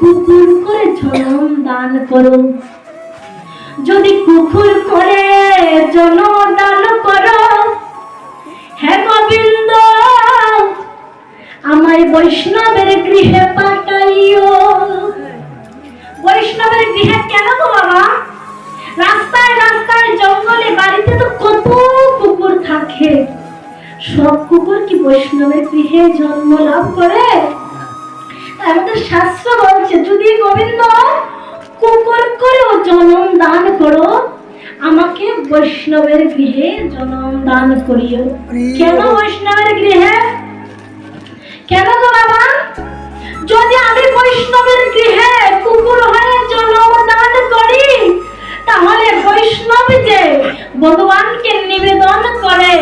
কুকুর করে জনম দান করো। যদি কুকুর করে জনম দান করো, হে গোবিন্দ আমায় বৈষ্ণবের গৃহে পাঠাইও। বৈষ্ণবের গৃহে কেন গো বাবা? রাস্তায় রাস্তায় জঙ্গলে বাড়িতে তো কত কুকুর থাকে, সব কুকুর কি বৈষ্ণবের গৃহে জন্ম লাভ করে? আমাদের শাস্ত্র বলছে যদি গোবিন্দ কুকুর করেও জন্ম দান করো, আমাকে বৈষ্ণবের গৃহে জন্ম দান করিও। কেন বৈষ্ণবের গৃহে? কেন গো বাবা? যদি আমি বৈষ্ণবের গৃহে কুকুর হয়ে জন্ম দান করি, তাহলে বৈষ্ণব যে ভগবানকে নিবেদন করে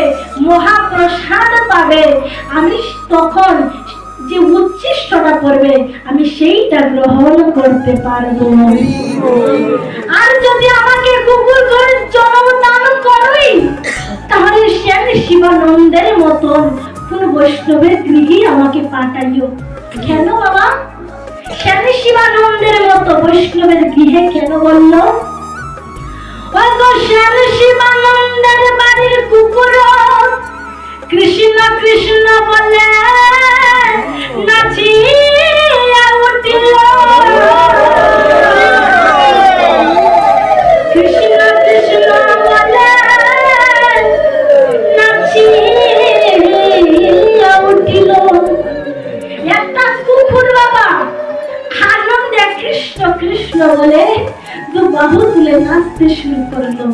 মহাপ্রসাদ পাবে, আমি তখন যে উচ্ছিষ্টটা করবে আমি সেইটা গ্রহণ করতে পারবো। আর যদি আমাকে কুকুর করে জন্ম দান করি, তাহলে শ্যাম শিবানন্দের মতন কোন বৈষ্ণবের গৃহে আমাকে পাঠাইও। কেন বাবা? শ্যাম শিবানন্দের মতো বৈষ্ণবের গৃহে কেন বলল? শ্যাম শিবানন্দের বাড়ির কুকুর কৃষ্ণ কৃষ্ণ বলে নাচিয়া উঠিল। কৃষ্ণ কৃষ্ণ বলে নাচিয়া উঠিল। একটা কুকুর বাবা আনন্দে কৃষ্ণ কৃষ্ণ বলে দু বাহু তুলে নাচতে শুরু করলো।